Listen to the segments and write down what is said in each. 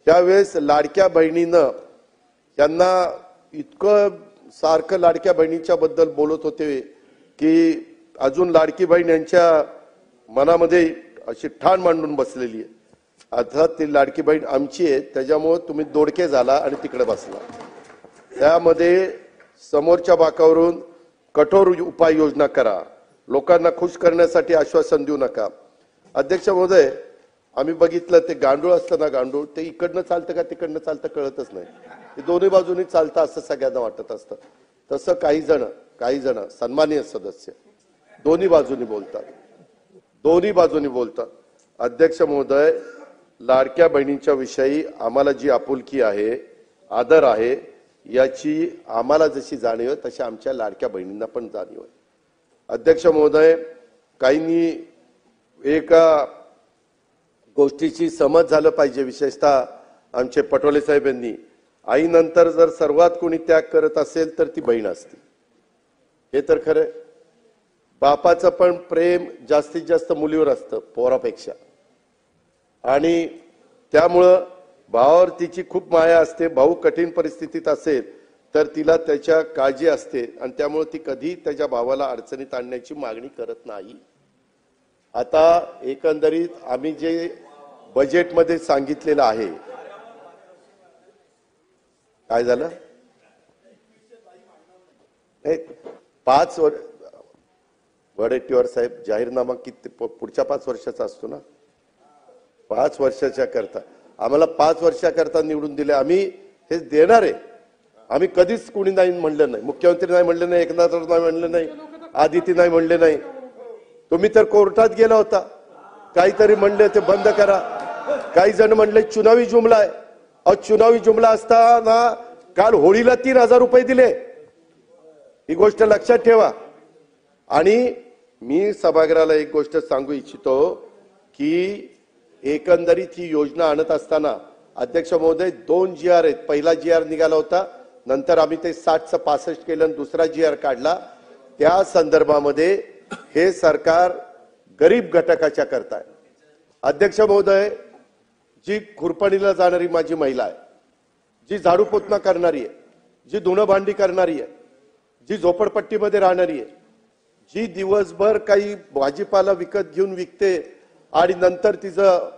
त्यावेळेस लाडक्या बहिणीनं त्यांना इतकं सारखं लाडक्या बहिणीच्या बद्दल बोलत होते की अजून लाडकी बहीण यांच्या मनामध्ये अशी ठाण मांडून बसलेली आहे. आता ती लाडकी बहीण आमची आहे, त्याच्यामुळे तुम्ही दोडके झाला आणि तिकडे बसला. त्यामध्ये समोरच्या बाकावरून कठोर उपाययोजना करा, लोकांना खुश करण्यासाठी आश्वासन देऊ नका. अध्यक्ष महोदय, आम्ही बघितलं ते गांडूळ असतं ना, गांडूळ ते इकडनं चालतं का तिकडनं चालतं कळतच नाही, ते दोन्ही बाजूनी चालतं असं सगळ्यांना वाटत असतं. तसं काही जण सन्माननीय सदस्य दोन्ही बाजूनी बोलतात. अध्यक्ष महोदय, लाडक्या बहिणींच्या विषयी आम्हाला जी आपुलकी आहे, आदर आहे, याची आम्हाला जशी जाणीव आहे तशी आमच्या लाडक्या बहिणींना पण जाणीव आहे. अध्यक्ष महोदय, काहींनी एका गोष्टीची समज झालं पाहिजे, विशेषतः आमचे पटोले साहेब यांनी, आईनंतर जर सर्वात कोणी त्याग करत असेल तर ती बहीण असते. हे तर खरं. बापाचं पण प्रेम जास्तीत जास्त मुलीवर असतं पोरापेक्षा, आणि त्यामुळं भावावर तिची खूप माया असते. भाऊ कठीण परिस्थितीत असेल तर तिला त्याच्या काळजी असते, आणि त्यामुळे ती कधी त्याच्या भावाला अडचणीत आणण्याची मागणी करत नाही. आता एकंदरीत आम्ही जे बजेटमध्ये सांगितलेलं आहे, काय झालं? 5 वर्ष वडेट्टीवार साहेब, जाहीरनामा किती पुढच्या 5 वर्षाचा असतो ना, 5 वर्षाच्या करता आम्हाला 5 वर्षाकरता निवडून दिले. आम्ही हे देणार आहे. आम्ही कधीच कोणी नाही म्हणलं नाही. मुख्यमंत्री नाही म्हणले नाही, एकनाथ नाही म्हणले नाही, आदिती नाही म्हणले नाही. तुम्ही तर कोर्टात गेला होता, काहीतरी म्हणले ते बंद करा. काही जण म्हणले चुनावी जुमला आहे. चुनावी जुमला असताना काल होळीला 3000 रुपये दिले, ही गोष्ट लक्षात ठेवा. आणि मी सभागृहाला एक गोष्ट सांगू इच्छितो की एकंदरीत ही योजना आणत असताना अध्यक्ष महोदय 2 GR आहेत. पहिला GR निघाला होता, नंतर आम्ही ते 60चं 65 केलं आणि दुसरा GR काढला. त्या संदर्भामध्ये हे सरकार गरीब घटकाच्या करता आहे. अध्यक्ष महोदय, जी खुरपणीला जाणारी माझी महिला आहे, जी झाडू पोतना करणारी आहे, जी धुणं भांडी करणारी आहे, जी झोपडपट्टीमध्ये राहणारी आहे, जी दिवसभर काही भाजीपाला विकत घेऊन विकते आणि नंतर तिचं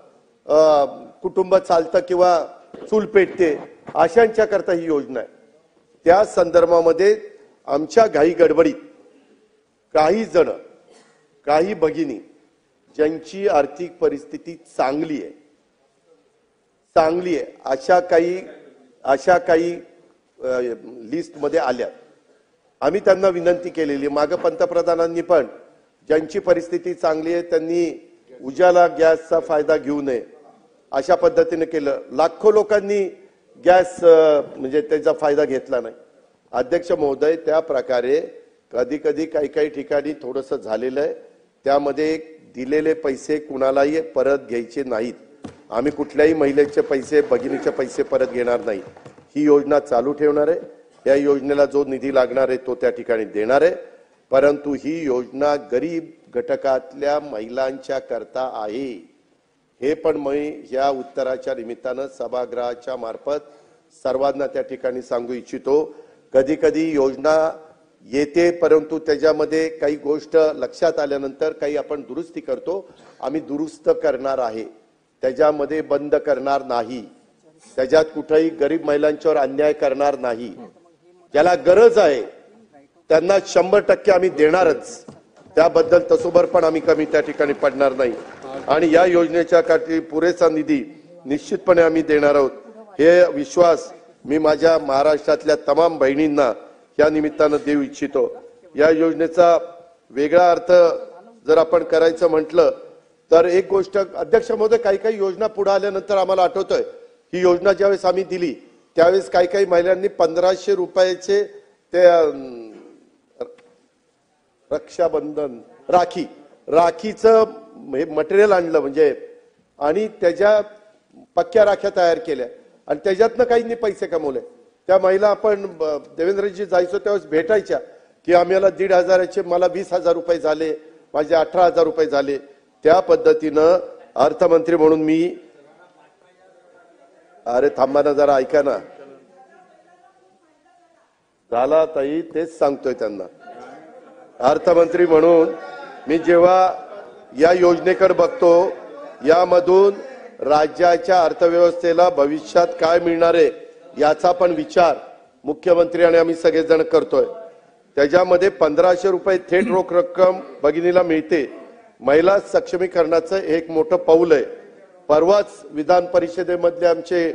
कुटुंब चालतं किंवा चूल पेटते, अशांच्या करता ही योजना आहे. त्या संदर्भामध्ये आमच्या घाई गडबडीत काही भगिनी ज्यांची आर्थिक परिस्थिती चांगली आहे अशा काही लिस्ट मध्ये आल्या. आम्ही त्यांना विनंती केलेली, मागे पंतप्रधानांनी पण ज्यांची परिस्थिती चांगली आहे त्यांनी उजाला गॅसचा फायदा घेऊ नये अशा पद्धतीने केलं. लाखो लोकांनी गॅस म्हणजे त्याचा फायदा घेतला नाही. अध्यक्ष महोदय, त्या प्रकारे कधी काही ठिकाणी थोडंसं झालेलं आहे. त्यामध्ये दिलेले पैसे कुणालाही परत घ्यायचे नाहीत. आम्ही कुठल्याही महिलेचे पैसे, भगिनीचे पैसे परत घेणार नाही. ही योजना चालू ठेवणार आहे. या योजनेला जो निधी लागणार आहे तो त्या ठिकाणी देणार आहे. परंतु ही योजना गरीब घटकातल्या महिलांच्या करता आहे. हे पण मी या उत्तराच्या निमित्तानं सभागृहाच्या मार्फत सर्वांना त्या ठिकाणी सांगू इच्छितो. कधी योजना येते, परंतु त्याच्यामध्ये काही गोष्ट लक्षात आल्यानंतर काही आपण दुरुस्ती करतो. आम्ही दुरुस्त करणार आहे, त्याच्यामध्ये बंद करणार नाही. त्याच्यात कुठेही गरीब महिलांच्यावर अन्याय करणार नाही. ज्याला गरज आहे त्यांना 100% आम्ही देणारच. त्याबद्दल तसोभर पण आम्ही कमी त्या ठिकाणी पडणार नाही. आणि या योजनेच्या साठी पुरेसा निधी निश्चितपणे आम्ही देणार आहोत. हे विश्वास मी माझ्या महाराष्ट्रातल्या तमाम बहिणींना या निमित्तानं देऊ इच्छितो. या योजनेचा वेगळा अर्थ जर आपण करायचं म्हटलं तर एक गोष्ट अध्यक्ष महोदय, काही योजना पुढे आल्यानंतर आम्हाला आठवतंय, ही योजना ज्यावेळेस आम्ही दिली त्यावेळेस काही महिलांनी 1500 रुपयाचे ते रक्षाबंधन राखीचं मटेरियल आणलं म्हणजे, आणि त्याच्या पक्क्या राख्या तयार केल्या आणि त्याच्यातनं काहींनी पैसे कमवले. त्या महिला आपण देवेंद्रजी जायचो त्यावेळेस भेटायच्या की आम्हाला 1500चे मला 20,000 रुपये झाले, माझे 18,000 रुपये झाले. त्या पद्धतीनं अर्थमंत्री म्हणून मी अरे थांबा ना जरा, ऐका ना. झाला ताई, तेच सांगतोय त्यांना. अर्थमंत्री म्हणून मी जेव्हा या योजनेकडे बघतो, यामधून राज्याच्या अर्थव्यवस्थेला भविष्यात काय मिळणार आहे याचा पण विचार मुख्यमंत्री आणि आम्ही सगळेजण करतोय. त्याच्यामध्ये 1500 रुपये थेट रोख रक्कम भगिनीला मिळते. महिला सक्षमीकरणाचं एक मोठं पाऊल आहे. परवाच विधान परिषदेमधले आमचे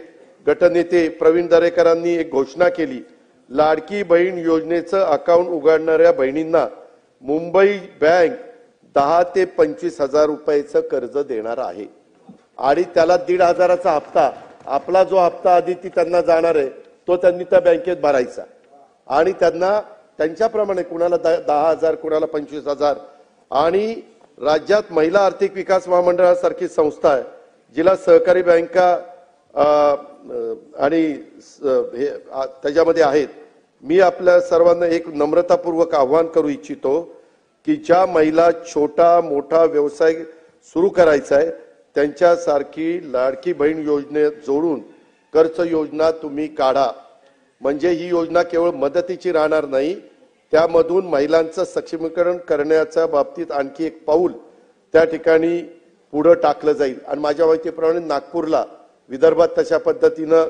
गटनेते प्रवीण दरेकरांनी एक घोषणा केली. लाडकी बहीण योजनेचं अकाउंट उघडणाऱ्या बहिणींना मुंबई बँक 10 ते 25 हजार रुपयाचं कर्ज देणार आहे. आणि त्याला 1,500चा हप्ता, आपला जो हप्ता आधी ती त्यांना जाणार आहे तो त्यांनी त्या बँकेत भरायचा. आणि त्यांना त्यांच्याप्रमाणे कुणाला 10,000, कुणाला 25,000. आणि राज्यात महिला आर्थिक विकास महामंडळासारखी संस्था आहे, जिला सहकारी बँका आणि त्याच्यामध्ये आहेत. मी आपल्या सर्वांना एक नम्रतापूर्वक आवाहन करू इच्छितो की ज्या महिला छोटा मोठा व्यवसाय सुरू करायचा आहे त्यांच्यासारखी लाडकी बहीण योजनेत जोडून कर्ज योजना तुम्ही काढा. म्हणजे ही योजना केवळ मदतीची राहणार नाही, त्यामधून महिलांचं सक्षमीकरण करण्याच्या बाबतीत आणखी एक पाऊल त्या ठिकाणी पुढे टाकलं जाईल. आणि माझ्या माहितीप्रमाणे नागपूरला, विदर्भात तशा पद्धतीनं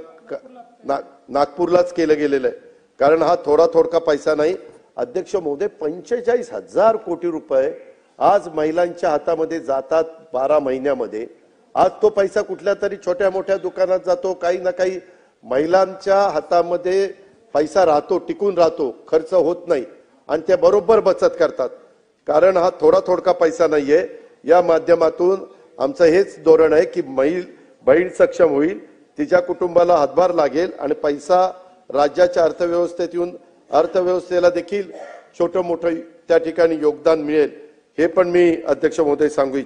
नागपूरलाच केलं गेलेलं आहे. कारण हा थोडका पैसा नाही. अध्यक्ष महोदय, 45,000 कोटी रुपये आज महिलांच्या हातामध्ये जातात 12 महिन्यामध्ये. आज तो पैसा कुठल्या तरी छोट्या मोठ्या दुकानात जातो, काही ना काही महिलांच्या हातामध्ये पैसा राहतो, टिकून राहतो, खर्च होत नाही आणि त्या बरोबर बचत करतात. कारण हा थोडका पैसा नाहीये. या माध्यमातून आमचं हेच धोरण आहे की बहीण सक्षम होईल, तिच्या कुटुंबाला हातभार लागेल आणि पैसा राज्याच्या अर्थव्यवस्थेत येऊन अर्थव्यवस्थेला देखील छोटं मोठं त्या ठिकाणी योगदान मिळेल. हे पण मी अध्यक्ष महोदय सांगू